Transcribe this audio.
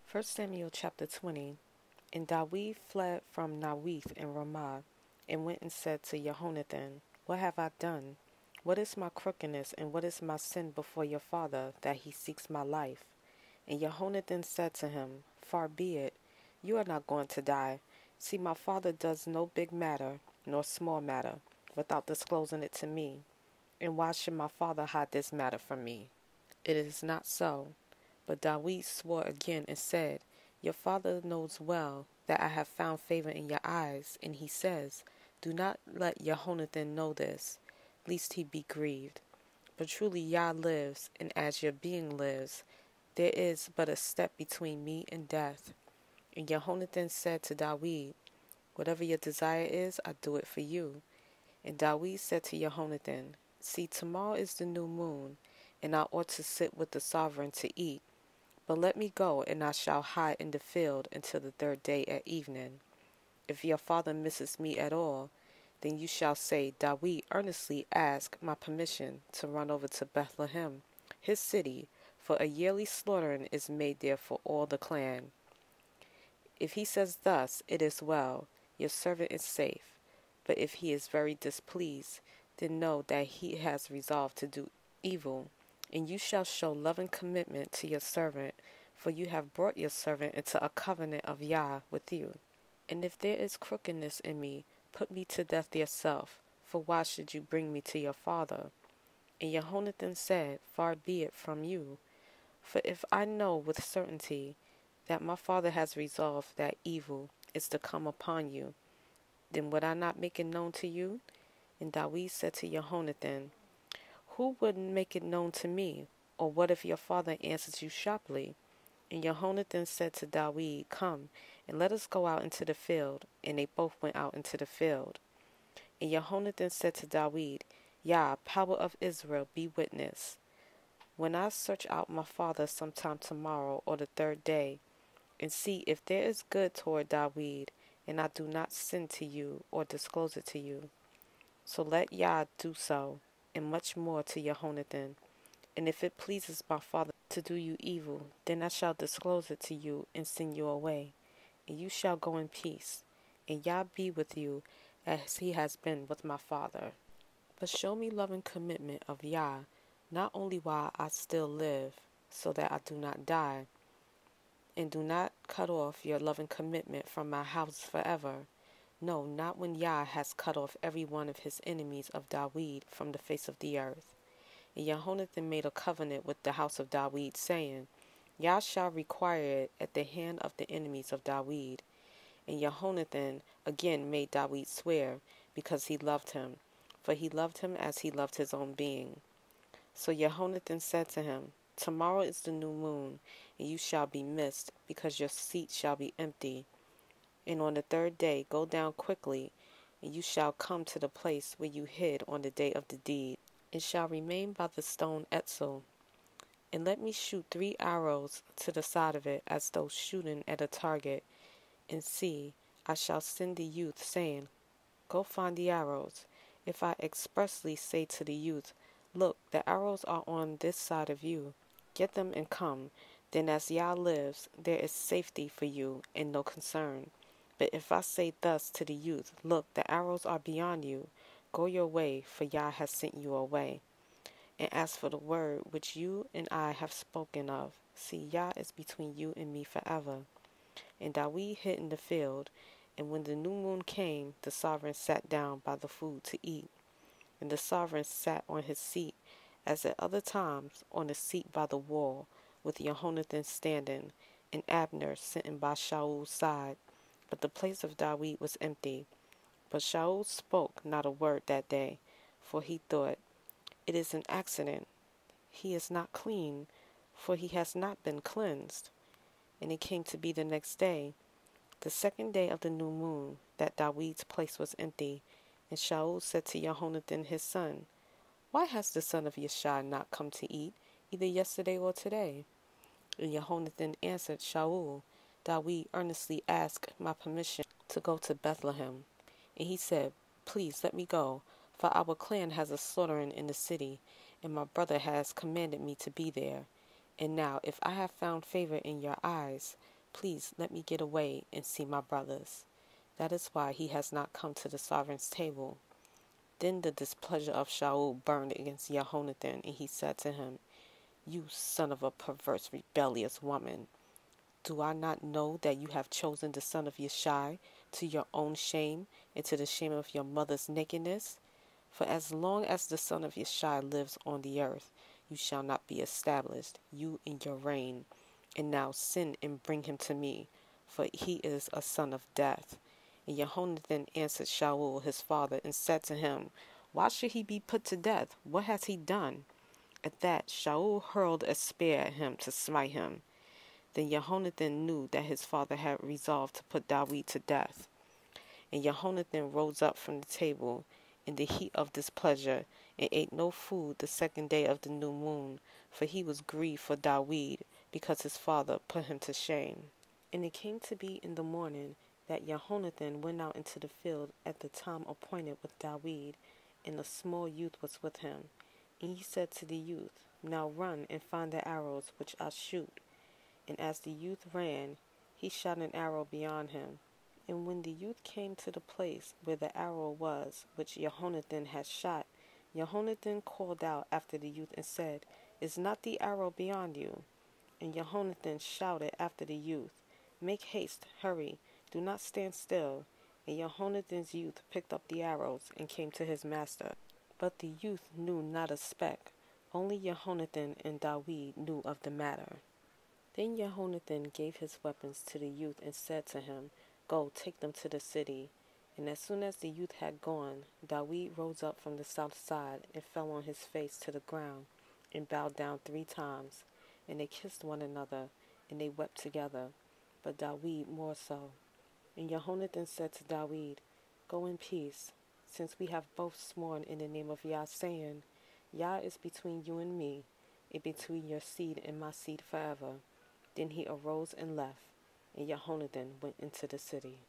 First Samuel chapter 20. And David fled from Nawith in Ramah, and went and said to Jehonathan, What have I done? What is my crookedness, and what is my sin before your father, that he seeks my life? And Jehonathan said to him, Far be it, you are not going to die. See, my father does no big matter, nor small matter, without disclosing it to me. And why should my father hide this matter from me? It is not so. But David swore again and said, Your father knows well that I have found favor in your eyes, and he says, Do not let Jehonathan know this, lest he be grieved. But truly Yah lives, and as your being lives, there is but a step between me and death. And Jehonathan said to David, Whatever your desire is, I do it for you. And David said to Jehonathan, See, tomorrow is the new moon, and I ought to sit with the sovereign to eat. But let me go, and I shall hide in the field until the third day at evening. If your father misses me at all, then you shall say, David earnestly asked my permission to run over to Bethlehem, his city, for a yearly slaughtering is made there for all the clan. If he says thus, it is well, your servant is safe. But if he is very displeased, then know that he has resolved to do evil. And you shall show loving commitment to your servant, for you have brought your servant into a covenant of Yah with you. And if there is crookedness in me, put me to death yourself, for why should you bring me to your father? And Jehonathan said, Far be it from you. For if I know with certainty that my father has resolved that evil is to come upon you, then would I not make it known to you? And David said to Jehonathan, Who would make it known to me? Or what if your father answers you sharply? And Jehonathan said to David, Come, and let us go out into the field. And they both went out into the field. And Jehonathan said to David, Yah, power of Israel, be witness. When I search out my father sometime tomorrow or the third day, and see if there is good toward David, and I do not sin to you or disclose it to you. So let Yah do so, and much more to Jehonathan. And if it pleases my father to do you evil, then I shall disclose it to you and send you away, and you shall go in peace, and Yah be with you as he has been with my father. But show me love and commitment of Yah, not only while I still live, so that I do not die, and do not cut off your loving commitment from my house forever. No, not when Yah has cut off every one of his enemies of David from the face of the earth. And Jehonathan made a covenant with the house of David, saying, Yah shall require it at the hand of the enemies of David. And Jehonathan again made David swear, because he loved him, for he loved him as he loved his own being. So Jehonathan said to him, Tomorrow is the new moon, and you shall be missed, because your seat shall be empty. And on the third day go down quickly, and you shall come to the place where you hid on the day of the deed, and shall remain by the stone Etzel. And let me shoot 3 arrows to the side of it, as though shooting at a target. And see, I shall send the youth, saying, Go find the arrows. If I expressly say to the youth, Look, the arrows are on this side of you, get them and come, then as Yah lives, there is safety for you and no concern. But if I say thus to the youth, Look, the arrows are beyond you, go your way, for Yah has sent you away. And as for the word which you and I have spoken of, see, Yah is between you and me forever. And David hid in the field, and when the new moon came, the sovereign sat down by the food to eat. And the sovereign sat on his seat, as at other times, on a seat by the wall, with Jehonathan standing, and Abner sitting by Shaul's side. But the place of David was empty. But Shaul spoke not a word that day, for he thought, It is an accident. He is not clean, for he has not been cleansed. And it came to be the next day, the second day of the new moon, that David's place was empty. And Shaul said to Jehonathan his son, Why has the son of Yeshai not come to eat, either yesterday or today? And Jehonathan answered Shaul, David earnestly asked my permission to go to Bethlehem. And he said, Please let me go, for our clan has a slaughtering in the city, and my brother has commanded me to be there. And now, if I have found favor in your eyes, Please let me get away and see my brothers. That is why he has not come to the sovereign's table." Then the displeasure of Shaul burned against Jehonathan, and he said to him, "You son of a perverse, rebellious woman, do I not know that you have chosen the son of Yeshai to your own shame and to the shame of your mother's nakedness? For as long as the son of Yeshai lives on the earth, you shall not be established, you in your reign. And now sin and bring him to me, for he is a son of death." And Jehonathan answered Shaul his father and said to him, "Why should he be put to death? What has he done?" At that Shaul hurled a spear at him to smite him. Then Jehonathan knew that his father had resolved to put David to death. And Jehonathan rose up from the table in the heat of displeasure, and ate no food the second day of the new moon, for he was grieved for David, because his father put him to shame. And it came to be in the morning that Jehonathan went out into the field at the time appointed with David, and a small youth was with him. And he said to the youth, "Now run and find the arrows which I shoot." And as the youth ran, he shot an arrow beyond him. And when the youth came to the place where the arrow was which Jehonathan had shot, Jehonathan called out after the youth and said, "Is not the arrow beyond you?" And Jehonathan shouted after the youth, "Make haste, hurry, do not stand still." And Jehonathan's youth picked up the arrows and came to his master. But the youth knew not a speck. Only Jehonathan and David knew of the matter. Then Jehonathan gave his weapons to the youth and said to him, "Go, take them to the city." And as soon as the youth had gone, David rose up from the south side and fell on his face to the ground and bowed down 3 times. And they kissed one another, and they wept together, but David more so. And Jehonathan said to David, "Go in peace, since we have both sworn in the name of Yah, saying, Yah is between you and me, and between your seed and my seed forever." Then he arose and left, and Jehonathan went into the city.